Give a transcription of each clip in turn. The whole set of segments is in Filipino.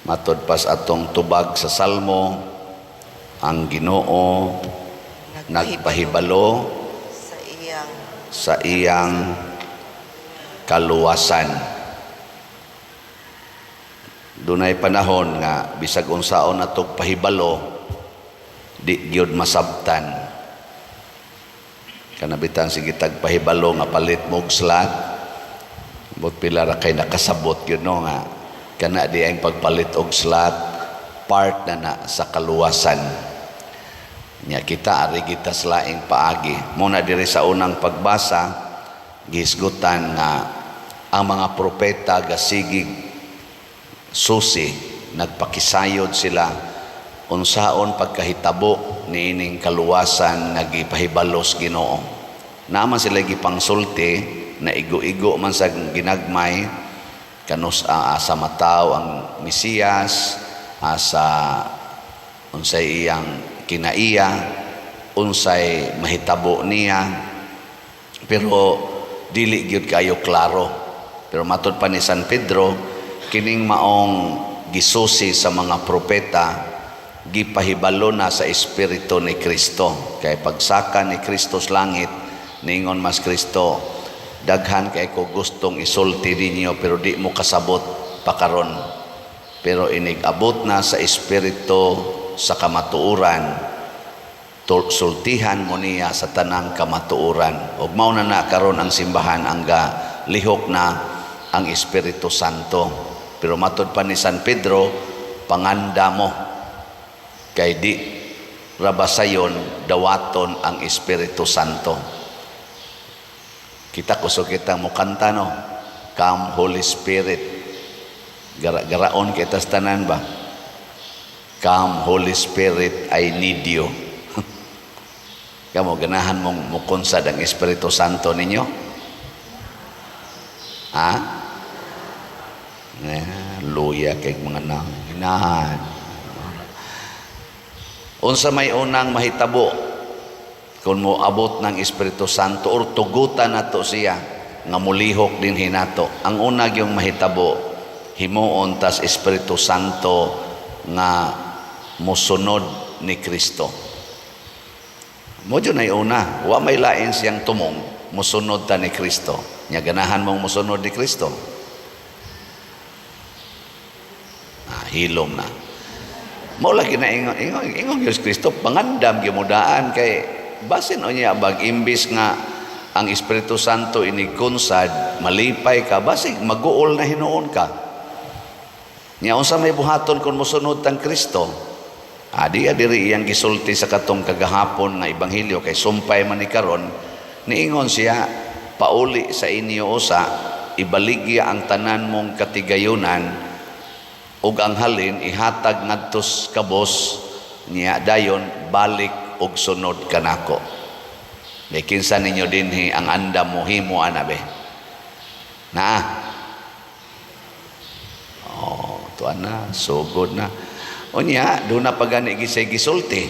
Matod pas atong tubag sa Salmo, ang Ginoo nagpahibalo sa iyang kaluwasan. Dunay panahon nga bisag unsaon natog pahibalo di gyud masabtan. Kanabitan sige tagpahibalo nga palit mo og slat. Bot pila ra kay nakasabot gyud no nga kana di ang pagpalit og slat part na sa kaluwasan. Nya kita ari kita sa laing paagi. Muna diri sa unang pagbasa gihisgutan nga ang mga propeta gasigig susi nagpakisayod sila unsaon pagkahitabo niining kaluwasan nga gipahibalos Ginoo. Naman sila gipangsulti na igo-igo man sa ginagmay kanus asa mataw ang Mesiyas, asa unsay iyang kinaiya, unsay mahitabo niya, pero dili gyud kayo klaro. Pero matud pa ni San Pedro, kining maong gisusi sa mga propeta gipahibalo na sa espiritu ni Kristo. Kay pagsaka ni Kristo sa langit, ningon mas Kristo, daghan kay ko gustong isulti ninyo pero di mo kasabot pakaron. Pero inigabot na sa espiritu sa kamatuuran, sultihan mo niya sa tanang kamatuuran. Ug mao na karon ang simbahan ang lihok na ang Espiritu Santo. Pero matud pa ni San Pedro, panganda mo kay di rabasayon dawaton ang Espiritu Santo. Kita kusog kita mo kanta no, Come Holy Spirit. Garaon kita sa tanan ba? Come Holy Spirit, I need you. Kamu ganahan mong mukunsad ang Espiritu Santo ninyo? Ha? Luya kay mga nanginahan. Unsa may unang mahitabo kung mo abot ng Espiritu Santo or tugutan nato siya nga mulihok din hinato. Ang una yung mahitabo himuon tas Espiritu Santo nga mosunod ni Kristo. Mo dyan ay una, wa may lain siyang tumong, mosunod ta ni Kristo. Nya ganahan mong mosunod ni Kristo. Hilom na. Mo lagi na ingon Diyos Kristo, pangandam gimudaan kay basin o niya bag imbis nga ang Espiritu Santo inigunsad, malipay ka, basig mag-uol na hinuon ka. Nya unsa may buhaton kung mosunod tang Kristo? Diri iyang gisulti sa katong kagahapon nga ebanghelyo kay sumpay man ni karon, niingon siya, pauli sa inyo usa, ibaligya ang tanan mong katigayunan ug ang halin ihatag ngadtos kabos niya dayon balik ug sunod kanako. Di kinsa ninyo dinhi ang andam mo himo anabe. Tuan na, sugod na. Unya, doon na pagani gisulti.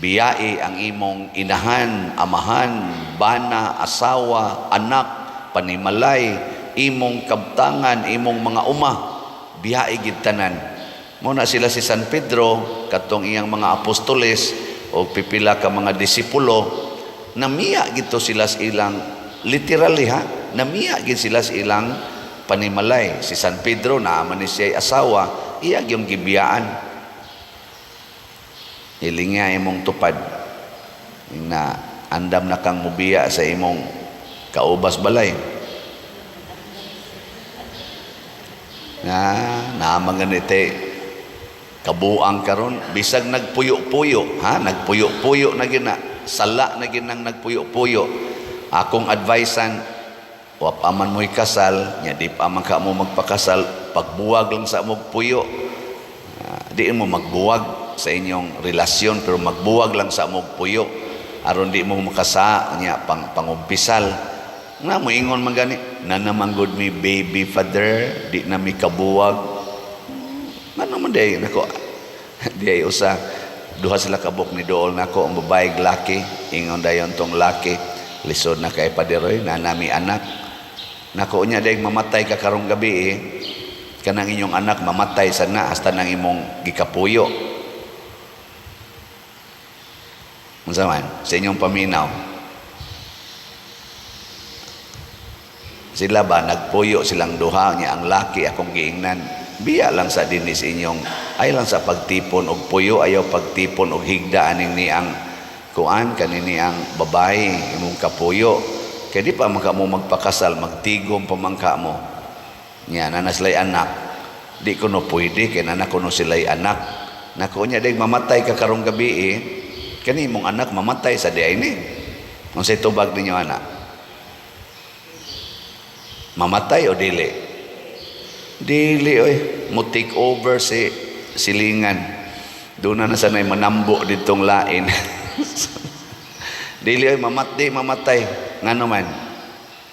Biyai ang imong inahan, amahan, bana, asawa, anak, panimalay, imong kabtangan, imong mga uma. Biyai gid tanan. Muna sila si San Pedro, katong iyang mga apostoles, o pipila ka mga disipulo, namiya gito sila sa ilang, literally ha, namiya gid sila sa ilang panimalay. Si San Pedro naaman ni siya asawa, iyag yung gibiyaan. Ilinga imong tupad na andam na kang mubiya sa imong kaubas balay. Naamang ganite kabuang karon bisag nagpuyo-puyo nagpuyo-puyo na gina sala na ginang nagpuyo-puyo. Akong advicean, wa pa man mo'y kasal, nya di pa man ka mo magpakasal, pagbuwag lang sa mong puyo. Di mo magbuwag sa inyong relasyon, pero magbuwag lang sa mong puyo. Aron di mo makasa, nya pangumpisal. Nga mo ingon man gani, na naman good me baby father, di na mi kabuwag. Ano man day, nako, di ay usa, duha sila kabuk ni dool nako, ang babae laki, ingon dayon tong laki, lisod na kay paderoy, na nami anak. Nako niya day mamatay ka karong gabi kanang inyong anak mamatay sana hasta nang imong gikapuyo. Unsa man sa inyong paminaw? Sila ba nagpuyo silang duha niya, ang laki akong giingnan. Biya lang sa dinis inyong ay lang sa pagtipon og puyo, ayaw pagtipon og higda aning ni ang kuan kanini ang babae imong kapuyo. Kaya di pa man mo magpakasal, magtigom pamangka mo. Nya nanaslay anak. Di ko no pwede kay nanak ko no sila'y anak. Nako nya day mamatay ka karong gabi kani imong anak mamatay sa diay ni. Unsay tubag ninyo anak? Mamatay o dili? Dili oy, mo take over si silingan. Doon na sanay manambo ditong lain. Dili oy mamatay. Ngano man?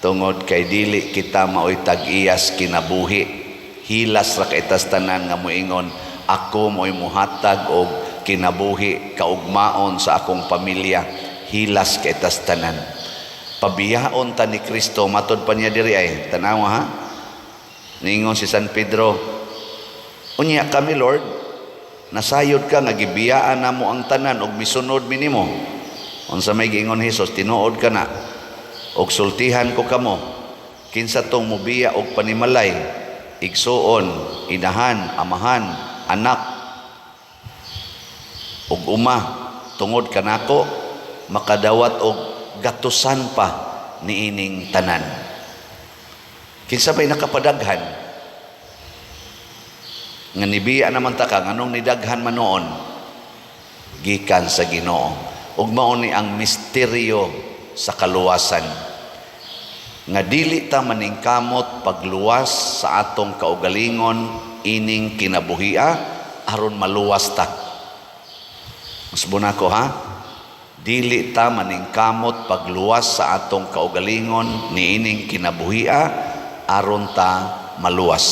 Tungod kay dili kita maoy tag-iyas kinabuhi. Hilas ra kay tas tanan nga moingon ako mo'y muhatag og kinabuhi kaugmaon sa akong pamilya. Hilas kay tas tanan. Pabiyaon ta ni Kristo matud pa niya diri ay tanawa ha. Ningon si San Pedro, unya kami Lord, nasayod ka nga gibiyaan namo ang tanan og misunod mi nimo. Unsa may giingon Hesus, tinuod ka na og sultihan ko kamo. Kinsa tong mubiya og panimalay, igsuon, inahan, amahan, anak ug uma tungod kanako makadawat og gatusan pa niining tanan. Kinsa may nakapadaghan nga nibiya naman ta ka nganong nidaghan man noon gikan sa Ginoo. Ug mao ni ang misteryo sa kaluwasan nga dili ta maningkamot pagluwas sa atong kaugalingon ining kinabuhia aron maluwas ta. Musbon ako ha, dili ta maningkamot pagluwas sa atong kaugalingon niining kinabuhia aron ta maluwas.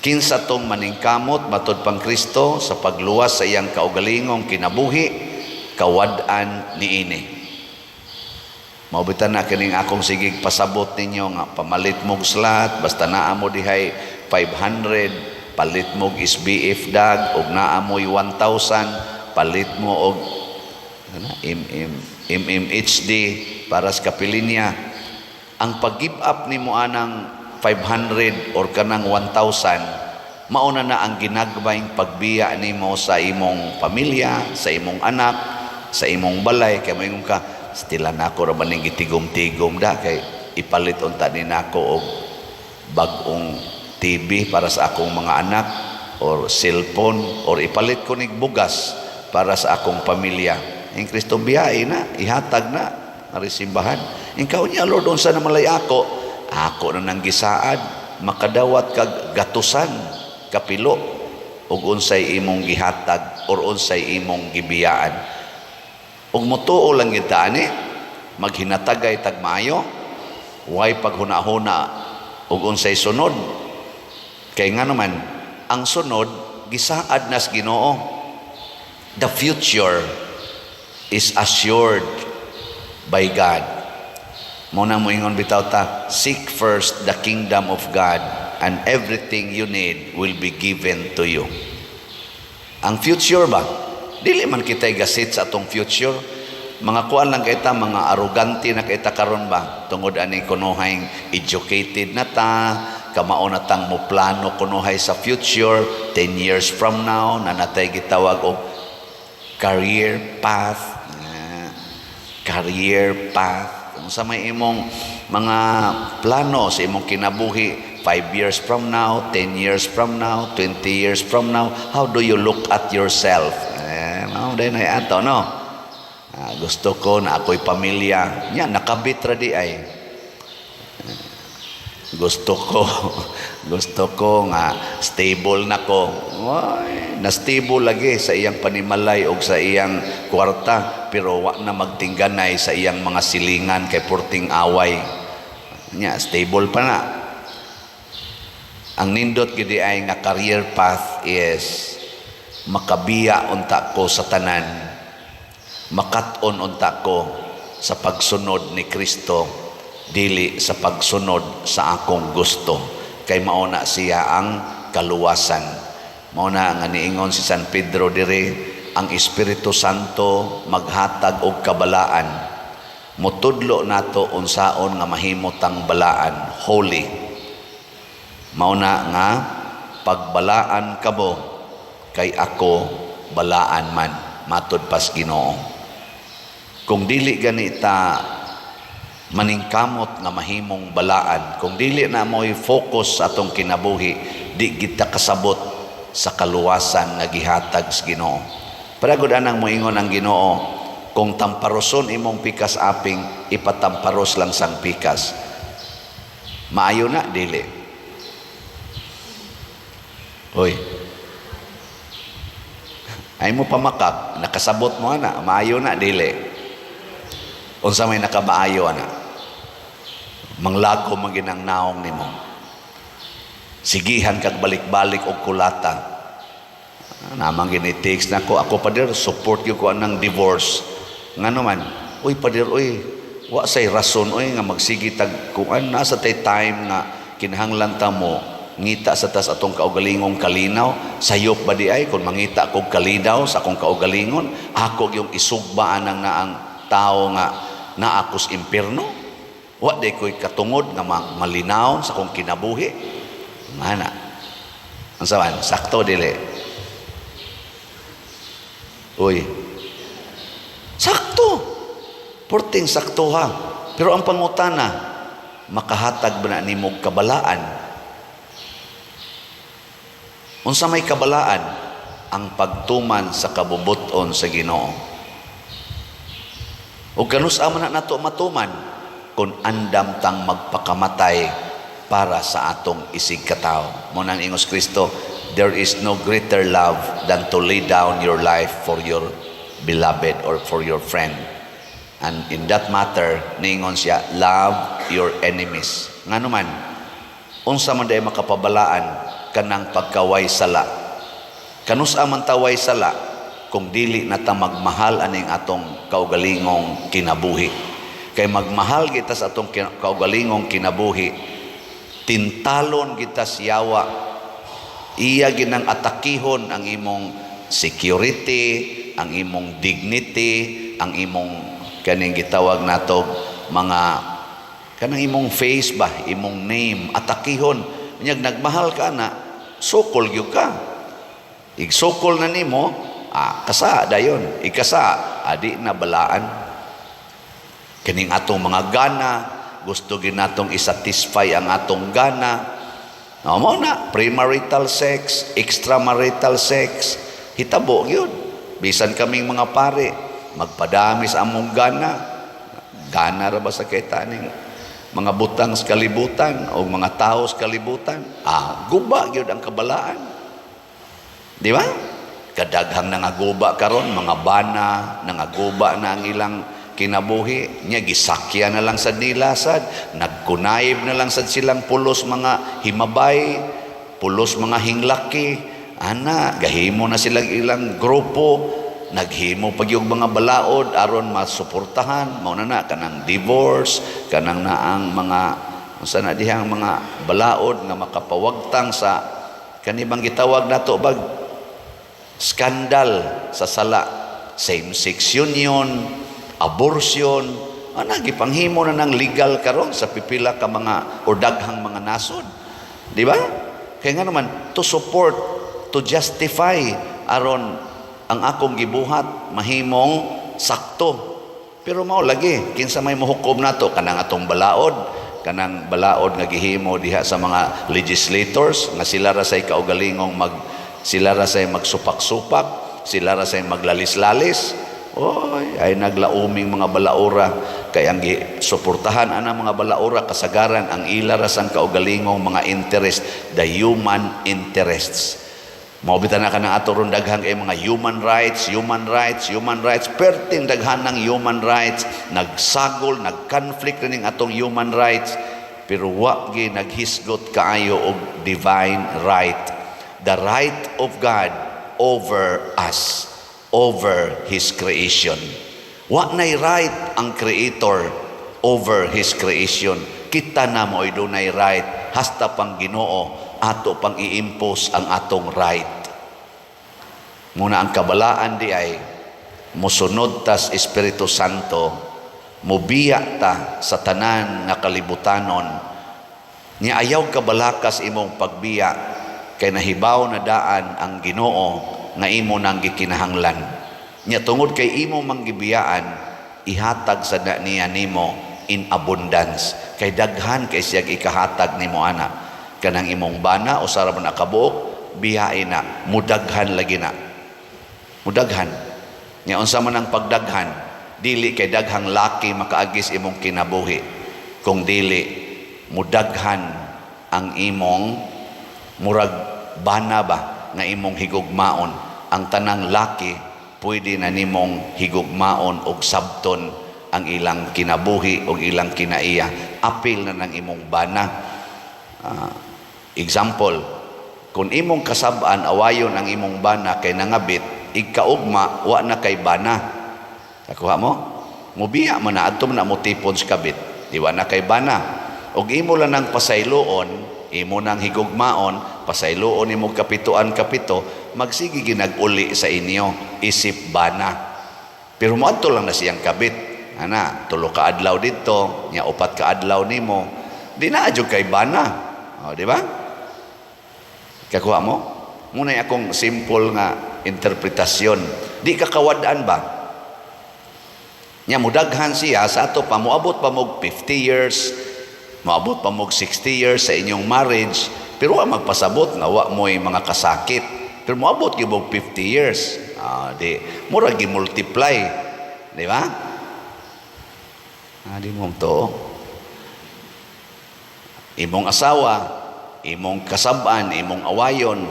Kinsa tong maningkamot matud pang Kristo sa pagluwas sa iyang kaugalingong kinabuhi, kawad-an niini. Maubitan na kining akong sigig pasabot ninyo nga pamalit mog slot, basta naa mo dihay 500, palit mog SBF dag, og naa mo'y 1,000, palit mo og MMHD para sa kapilinya. Ang pag-give up ni mo anang 500 or kanang 1,000, mauna na ang ginagbayng pagbiya ni mo sa imong pamilya, sa imong anak, sa imong balay. Kaya mayroon ka, stilan ako raman ng gitigom-tigom da, kay ipalit unta ni nako og bagong TV para sa akong mga anak, or cellphone, or ipalit ko nig bugas para sa akong pamilya. Ang Kristo biyahe na, ihatag na, marisimbahan. Ikaw niya, Lord, unsa na malay ako na nang gisaad, makadawat kag gatusan, kapilo, ug unsay imong gihatag, or unsay imong gibiyaan. Ug mutuo lang kita ani, maghinatagay tagmayo, way paghuna-huna, ug unsay sunod. Kay nga naman, ang sunod, gisaad nas Ginoo. The future is assured by God. Muna mo ingon bitaw ta, seek first the kingdom of God and everything you need will be given to you. Ang future ba? Dili man kita'y gasit sa atong future. Mga kuan lang kita, mga arrogante na kita karon ba? Tungod ani kunuhay educated na ta, kamao na tang mo plano kunuhay sa future, 10 years from now, na natay gitawag og career path. Career path. Sa may imong mga plano sa imong kinabuhi 5 years from now, 10 years from now, 20 years from now, how do you look at yourself? Dahil na ato, no? Gusto ko na ako'y pamilya. Yan, nakabit ra di ay. Gusto ko nga stable na ko. Na stable lagi sa iyang panimalay o sa iyang kwarta, pero wa na magtingganay sa iyang mga silingan kay purting away. Nya stable pa na. Ang nindot gidi ay nga career path is makabiya unta ko sa tanan, makat-on unta ko sa pagsunod ni Kristo, dili sa pagsunod sa akong gusto. kay mauna siya ang kaluwasan. Mauna nga niingon si San Pedro dire, ang Espiritu Santo maghatag og kabalaan. Mutudlo nato unsaon nga mahimot ang balaan, holy. Mauna nga pagbalaan kamo kay ako balaan man, matud pas Ginoo. Kung dili ganita maningkamot nga mahimong balaan, kung dili na mo'y focus sa atong kinabuhi, di kita kasabot sa kaluwasan nga gihatag sa Ginoo. Paragod anang moingon ang Ginoo, kung tamparoson imong pikas aping, ipatamparos lang sang pikas. Maayo na, dili. Hoy, ay mo pamakak, nakasabot mo na, maayo na, dili. Unsa may nakamaayo na, manglago maginang naong nimo. Sigihan kag balik-balik og kulata. Namang ginitext na ko, ako padir, support ko anang divorce. Nga naman, uy padir, uy, wa say rason, uy, nga magsigi tag, kung nasa tay time nga, kinahanglan ta mo, ngita sa tas atong kaugalingong kalinaw, sayop ba di ay, kung mangita kog kalinaw sa akong kaugalingon, ako yung isugbaan ng naang tao nga, na akos impierno. Wa day ko'y katungod nga malinaw sa akong kinabuhi. Mana? Ang sawan, sakto dili. Uy, sakto. Porting sakto ha. Pero ang pangutana, makahatag ba na nimog kabalaan? Unsa may kabalaan? Ang pagtuman sa kabubuton sa Ginoo. O ganus man na nato matuman kung andam tang magpakamatay para sa atong isig katao. Mo nang ingos Kristo, there is no greater love than to lay down your life for your beloved or for your friend. And in that matter, ningon siya, love your enemies. Nga naman, unsa man day makapabalaan kanang pagkaway sala. Kanus man taway sala, kung dili na ta magmahal aning atong kaugalingong kinabuhi. Kay magmahal kita sa atong kaugalingong kinabuhi, tintalon kita siyawa, iya ginang atakihon ang imong security, ang imong dignity, ang imong kaning gitawag nato mga kanang imong face ba, imong name, atakihon. Nyag nagmahal ka na, sukol gyud ka. Igsukol na nimo, kasa dayon, ikasa adi na balaan. Kining atong mga gana, gusto ginatong isatisfy ang atong gana. Mo na premarital sex, extramarital sex, hitabo gyud. Bisan kaming mga pare, magpadami sa among gana. Gana ra ba sa kaytaning mga butang sa kalibutan o mga tao sa kalibutan? Guba gyud ang kabalaan. Di ba? Kadaghang nangaguba karon, mga bana nangaguba na ang ilang kinabuhi niya, gisakya na lang sad nila sad, nagkunayib na lang sad silang pulos mga himabay, pulos mga hinglaki, gahimo na silang ilang grupo, naghimo pag yung mga balaod aron masuportahan, mao na kanang divorce, kanang naang mga unsa na dihang mga balaod nga makapawagtang sa kanibang gitawag nato bag skandal sa sala, same-sex union, abortion, gipanghimo na ng legal karon sa pipila ka mga o daghang mga nasod. Di ba? Kaya nga naman, to support, to justify aron ang akong gibuhat mahimong sakto. Pero mao lagi, kinsa may mahukom nato kanang atong balaod, kanang balaod nga gihimo diha sa mga legislators nga sila ra say kaugalingong sila ra say magsupak-supak, sila ra say maglalis-lalis. Oy, ay naglauming mga balaura kay ang suportahan ana mga balaura kasagaran ang ila ra sang kaugalingong mga interest, the human interests. Maobitan na ka ng ato ron daghang mga human rights, perting daghan ng human rights, nagsagol, nagkonflict ning atong human rights, pero wa gi naghisgot kaayo og divine right. The right of God over us, over His creation. Wa nay right ang Creator over His creation. Kita na mo dunay right hasta pang Ginoo ato pang i-impose ang atong right. Muna ang kabalaan di ay musunod tas Espiritu Santo, mubiya ta sa tanan nga kalibutanon. Nya ayaw kabalakas imong pagbiya kay nahibaw na daan ang Ginoo nga imo nang gikinahanglan. Nya tungod kay imo manggibiyaan, ihatag sa niya nimo in abundance. Kay daghan kay siyang ikahatag nimo ana. Kanang imong bana o sarap na kabuok, biyain na, mudaghan lagi na. Mudaghan. Nya unsa man ang pagdaghan, dili kay daghang laki makaagis imong kinabuhi. Kung dili, mudaghan ang imong murag bana ba nga imong higugmaon. Ang tanang laki pwede na nimong higugmaon og sabton ang ilang kinabuhi o ilang kinaiya. Apil na ng imong bana. Example, kung imong kasab-an awayon ang imong bana kay nangabit, igkaugma wa na kay bana. Nakuha mo? Mubiya man na adto na mo tipon sa kabit. Di wa na kay bana. Og imo lang nang pasayloon, imo nang higugmaon, pasayloon imo kapito, magsigi ginag-uli sa inyo isip bana. Pero moadto lang na siyang kabit. Ana, 3 ka adlaw dito, nya 4 ka adlaw nimo. Di na adyo kay bana. O, di ba? Kakuha mo? Muna akong simple nga interpretasyon. Di ka kawadaan ba? Nya mudaghan siya sa ato pa, moabot pa mo 50 years, moabot pa mo 60 years sa inyong marriage, pero wa magpasabot nga wa mo'y mga kasakit. Pero moabot gyud og 50 years. Di mura gi-multiply, di ba? Di mo to. Imong asawa, imong kasab-an, imong awayon,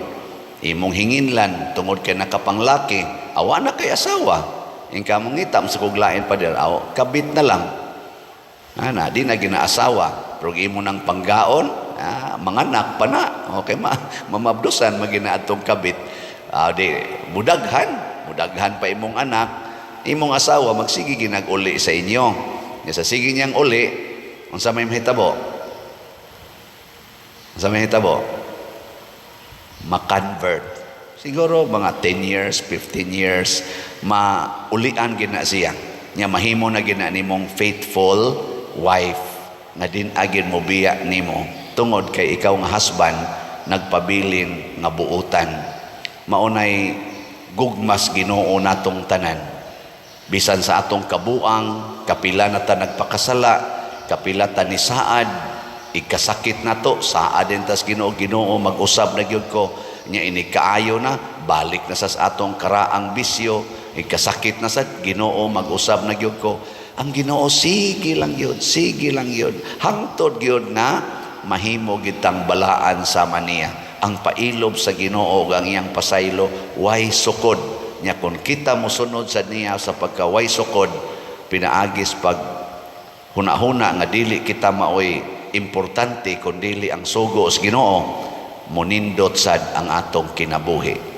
imong hinginlan tungod kay nakapanglaki, awa na kay asawa. Ing kamong ngitam sa kuglain pa dir, kabit na lang. Ana, di na ginaasawa, pero imo nang panggaon, manganak pa na. Okay, mamabdusan magina atong kabit. Di mudaghan pa imong anak, imong asawa magsigi ginag-uli sa inyo. Sa sige niyang uli, unsa may mahitabo? Unsa may mahitabo? Ma-convert. Siguro mga 10 years, 15 years, maulian gina siya. Nya mahimo na gina nimong faithful wife nga din agin mo biya nimo tungod kay ikaw nga husband nagpabilin nga buutan. Maunay gugmas Ginoo natong tanan. Bisan sa atong kabuang, kapila na ta nagpakasala, kapila ta ni saad, ikasakit na to, saad din tas Ginoo mag-usab na gyud ko. Nya ini kaayo na, balik na sa atong karaang bisyo, ikasakit na sa Ginoo mag-usab na gyud ko. Ang Ginoo sige lang yun, hangtod gyud na mahimo gitang balaan sa maniya. Ang pailob sa Ginoo ang iyang pasaylo, way sukod. Nya kung kita mo sunod sa niya sa pagkaway sukod, pinaagis pag huna-huna nga dili kita maoy importante kung dili ang sugo sa Ginoo, munindot sad ang atong kinabuhi.